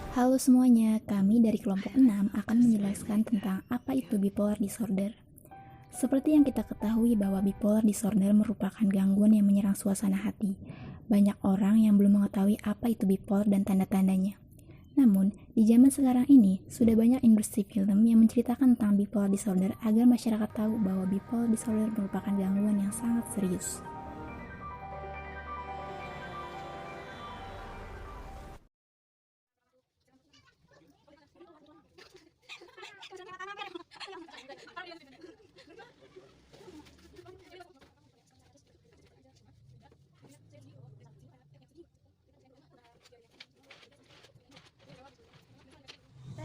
Halo semuanya, kami dari kelompok 6 akan menjelaskan tentang apa itu bipolar disorder. Seperti yang kita ketahui bahwa bipolar disorder merupakan gangguan yang menyerang suasana hati. Banyak orang yang belum mengetahui apa itu bipolar dan tanda-tandanya. Namun, di zaman sekarang ini, sudah banyak industri film yang menceritakan tentang bipolar disorder agar masyarakat tahu bahwa bipolar disorder merupakan gangguan yang sangat serius.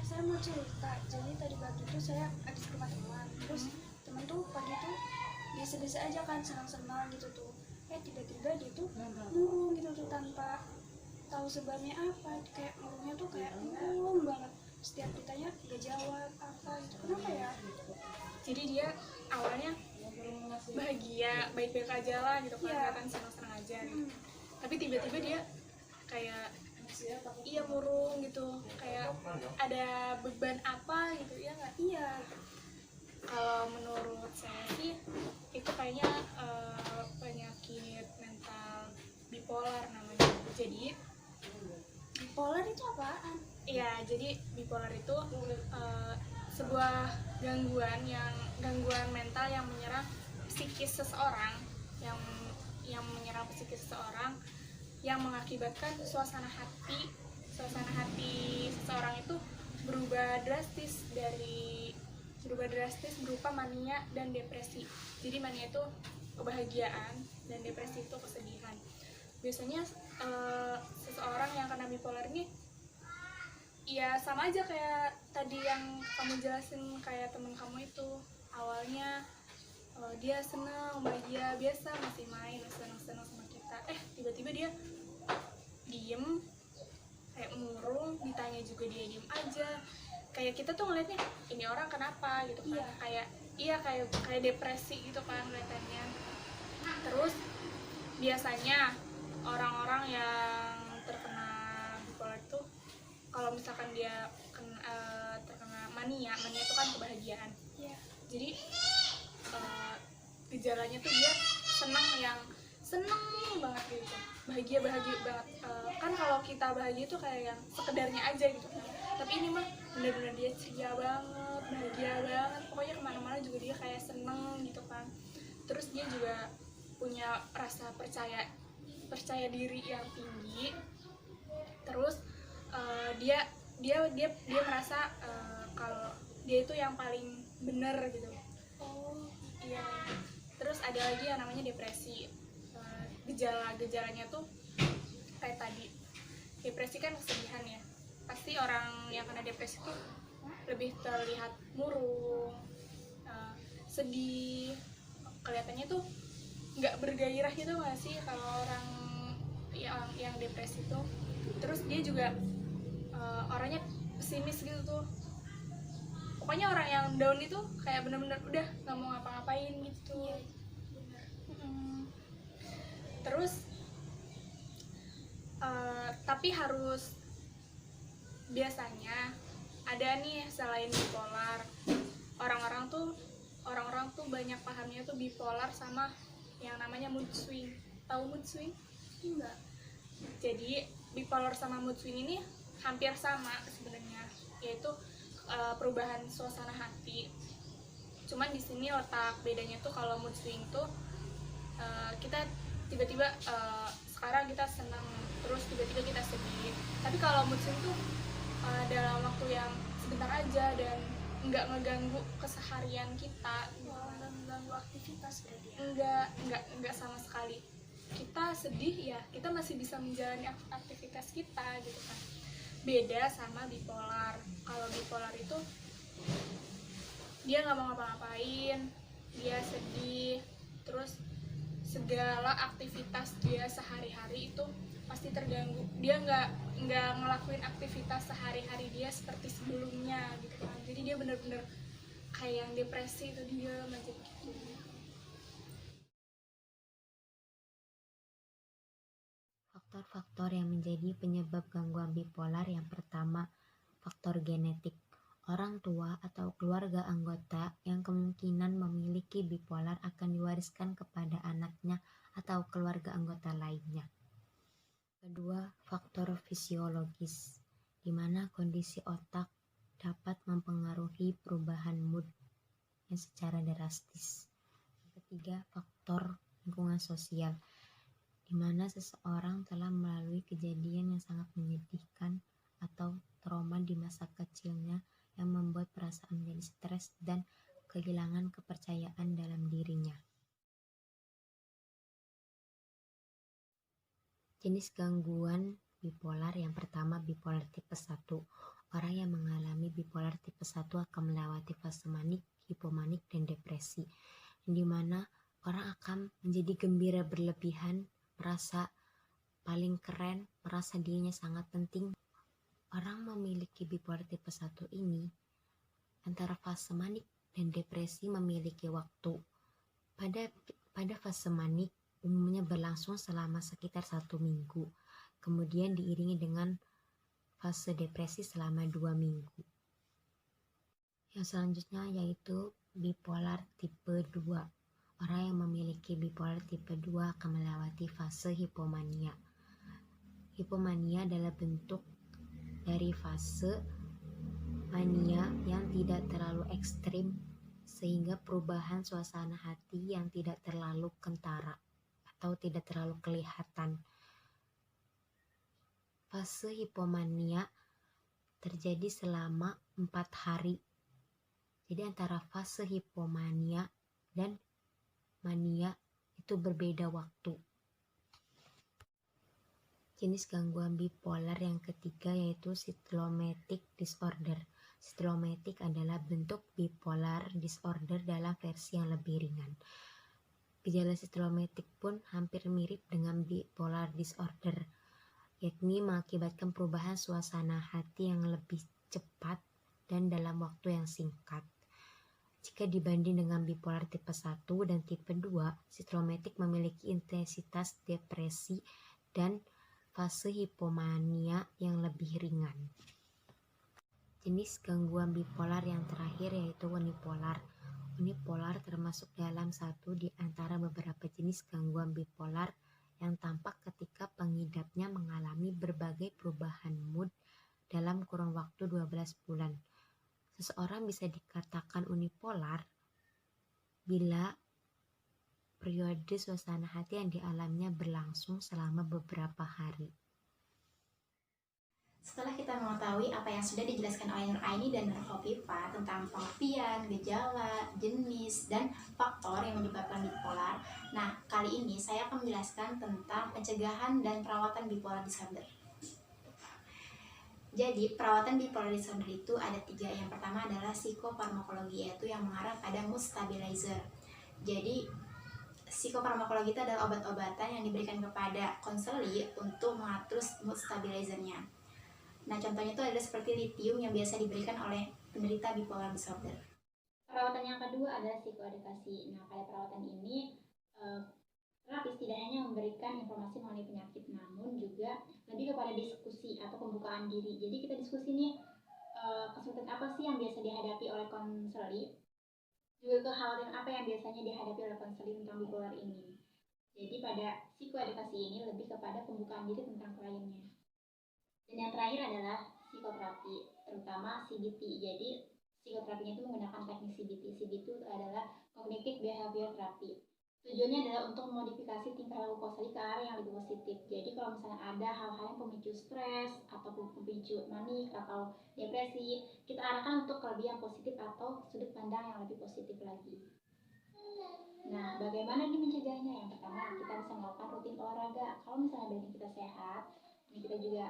Saya mau cerita. Jadi tadi pagi itu saya habis ke rumah teman, terus teman tuh pagi tuh biasa-biasa aja kan, senang-senang gitu tuh. Tiba-tiba dia tuh murung gitu tuh tanpa tahu sebabnya apa. Kayak murungnya tuh kayak murung banget. Setiap ditanya gak jawab apa gitu. Kenapa ya? Jadi dia awalnya bahagia, baik-baik aja lah gitu kan, Iya. kelihatan senang-senang aja gitu. Tapi tiba-tiba dia kayak iya murung gitu, kayak ada beban apa gitu ya nggak? Iya. Kalau menurut saya sih itu kayaknya penyakit mental bipolar namanya. Jadi Bipolar itu apaan? ya, jadi bipolar itu sebuah gangguan mental yang menyerang psikis seseorang, yang menyerang psikis seseorang, yang mengakibatkan suasana hati seseorang itu berubah drastis berupa mania dan depresi. Jadi mania itu kebahagiaan dan depresi itu kesedihan. Biasanya seseorang yang kena bipolar ini ya sama aja kayak tadi yang kamu jelasin, kayak temen kamu itu awalnya dia senang bahagia biasa, masih main senang-senang sama kita, tiba-tiba dia diem, kayak murung, ditanya juga dia diem aja, kayak kita tuh ngeliatnya ini orang kenapa gitu kan. Kayak depresi gitu kan kelihatannya. Terus biasanya orang-orang yang terkena bipolar itu kalau misalkan dia terkena mania itu kan kebahagiaan. Iya. Jadi gejalanya tuh dia seneng banget gitu, bahagia banget. Kan kalau kita bahagia tuh kayak yang sekedarnya aja gitu kan, tapi ini mah benar-benar dia ceria banget, bahagia banget, pokoknya kemana-mana juga dia kayak seneng gitu kan. Terus dia juga punya rasa percaya diri yang tinggi. Terus dia dia merasa kalau dia itu yang paling benar gitu. Oh. Iya. Terus ada lagi yang namanya depresi. Gejala-gejalanya tuh kayak tadi. Depresi kan kesedihan ya. Pasti orang yang kena depresi tuh lebih terlihat murung, sedih. Kelihatannya tuh nggak bergairah gitu nggak sih kalau orang yang depresi tuh. Terus dia juga orangnya pesimis gitu tuh. Pokoknya orang yang down itu kayak bener-bener udah nggak mau ngapa-ngapain gitu. Iya. Terus tapi harus biasanya ada nih selain bipolar, orang-orang tuh banyak pahamnya tuh bipolar sama yang namanya mood swing. Tahu mood swing? Enggak. Jadi bipolar sama mood swing ini hampir sama sebenarnya, yaitu perubahan suasana hati. Cuman di sini letak bedanya tuh kalau mood swing tuh kita tiba-tiba sekarang kita senang, terus tiba-tiba kita sedih. Tapi kalau mood swing tuh dalam waktu yang sebentar aja dan nggak ngeganggu keseharian kita. Nggak mengganggu aktivitas berarti ya? Nggak sama sekali. Kita sedih ya, kita masih bisa menjalani aktivitas kita gitu kan. Beda sama bipolar. Kalau bipolar itu dia nggak mau ngapa-ngapain, dia sedih, terus segala aktivitas dia sehari-hari itu pasti terganggu. Dia nggak ngelakuin aktivitas sehari-hari dia seperti sebelumnya gitu kan. Jadi dia bener-bener kayak yang depresi itu, dia aja gitu. Faktor-faktor yang menjadi penyebab gangguan bipolar yang pertama, faktor genetik. Orang tua atau keluarga anggota yang kemungkinan memiliki bipolar akan diwariskan kepada anaknya atau keluarga anggota lainnya. Kedua, faktor fisiologis, di mana kondisi otak dapat mempengaruhi perubahan mood yang secara drastis. Ketiga, faktor lingkungan sosial, di mana seseorang telah melalui kejadian yang sangat menyedihkan atau trauma di masa kecilnya yang membuat perasaan menjadi stres dan kehilangan kepercayaan dalam dirinya. Jenis gangguan bipolar yang pertama, bipolar tipe 1. Orang yang mengalami bipolar tipe 1 akan melewati fase manik, hipomanik, dan depresi, di mana orang akan menjadi gembira berlebihan, merasa paling keren, merasa dirinya sangat penting. Orang memiliki bipolar tipe 1 ini antara fase manik dan depresi memiliki waktu. Pada fase manik umumnya berlangsung selama sekitar 1 minggu, kemudian diiringi dengan fase depresi selama 2 minggu. Yang selanjutnya yaitu bipolar tipe 2. Orang yang memiliki bipolar tipe 2 akan melewati fase hipomania. Hipomania adalah bentuk dari fase mania yang tidak terlalu ekstrim sehingga perubahan suasana hati yang tidak terlalu kentara atau tidak terlalu kelihatan. Fase hipomania terjadi selama 4 hari. Jadi antara fase hipomania dan mania itu berbeda waktu. Jenis gangguan bipolar yang ketiga yaitu cyclomatic disorder. Cyclomatic adalah bentuk bipolar disorder dalam versi yang lebih ringan. Gejala cyclomatic pun hampir mirip dengan bipolar disorder, yakni mengakibatkan perubahan suasana hati yang lebih cepat dan dalam waktu yang singkat. Jika dibanding dengan bipolar tipe 1 dan tipe 2, cyclomatic memiliki intensitas depresi dan fase hipomania yang lebih ringan. Jenis gangguan bipolar yang terakhir yaitu unipolar. Unipolar termasuk dalam satu di antara beberapa jenis gangguan bipolar yang tampak ketika pengidapnya mengalami berbagai perubahan mood dalam kurun waktu 12 bulan. Seseorang bisa dikatakan unipolar bila periode suasana hati yang dialaminya berlangsung selama beberapa hari. Setelah kita mengetahui apa yang sudah dijelaskan oleh Nur Aini dan Nur Khofifa tentang pengertian, gejala, jenis, dan faktor yang menyebabkan bipolar, nah kali ini saya akan menjelaskan tentang pencegahan dan perawatan bipolar disorder. Jadi perawatan bipolar disorder itu ada 3. Yang pertama adalah psikofarmakologi, yaitu yang mengarah pada mood stabilizer. Jadi psikofarmakologi itu adalah obat-obatan yang diberikan kepada konseli untuk mengatur mood stabilizernya. Nah contohnya itu adalah seperti lithium yang biasa diberikan oleh penderita bipolar disorder. Perawatan yang kedua adalah psikoedukasi. Nah pada perawatan ini terapis tidak hanya memberikan informasi mengenai penyakit, namun juga lebih kepada diskusi atau pembukaan diri. Jadi kita diskusi nih kesulitan apa sih yang biasa dihadapi oleh konseli, juga kekhawatiran apa yang biasanya dihadapi oleh konseli tentang bipolar ini. Jadi pada psikoedukasi ini lebih kepada pembukaan diri tentang kliennya. Dan yang terakhir adalah psikoterapi, terutama CBT. Jadi psikoterapinya itu menggunakan teknik CBT. CBT itu adalah cognitive behavior therapy. Tujuannya adalah untuk memodifikasi tingkah laku konseli ke arah yang lebih positif. Jadi kalau misalnya ada hal-hal yang pemicu stres atau pemicu manik atau depresi, kita arahkan untuk kelebihan positif atau sudut pandang yang lebih positif lagi. Nah, bagaimana ini mencegahnya? Yang pertama, kita bisa melakukan rutin olahraga. Kalau misalnya badan kita sehat, dan kita juga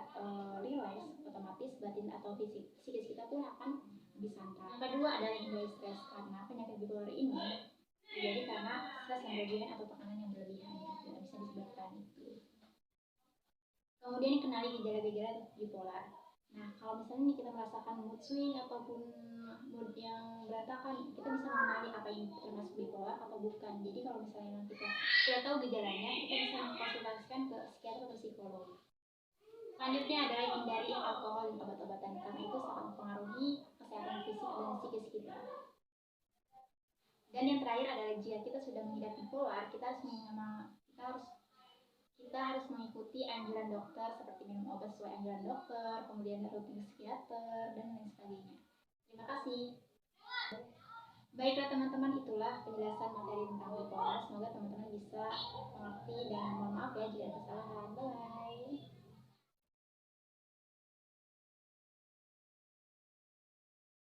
relax, otomatis batin atau psikis kita tuh akan lebih santai. Yang kedua adalah hindari stres, karena penyakit bipolar ini terjadi karena stres yang berlebihan atau tekanan yang berlebihan, tidak bisa disebabkan itu. Kemudian kenali gejala-gejala bipolar. Nah, kalau misalnya nih kita merasakan mood swing ataupun mood yang berantakan, kita bisa mengenali apa ini termasuk bipolar atau bukan. Jadi kalau misalnya kita sudah tahu gejalanya, kita bisa mengkonsultasikan ke psikiater atau psikolog. Selanjutnya adalah hindari alkohol dan obat-obatan karena itu sangat mempengaruhi kesehatan fisik dan psikis kita. Dan yang terakhir adalah jika kita sudah mengidap bipolar, kita harus mengikuti anjuran dokter seperti minum obat sesuai anjuran dokter, kemudian rutin ke psikiater, dan lain sebagainya. Terima kasih. Baiklah teman-teman, itulah penjelasan materi tentang bipolar. Semoga teman-teman bisa mengerti dan mohon maaf ya jika ada kesalahan. Bye.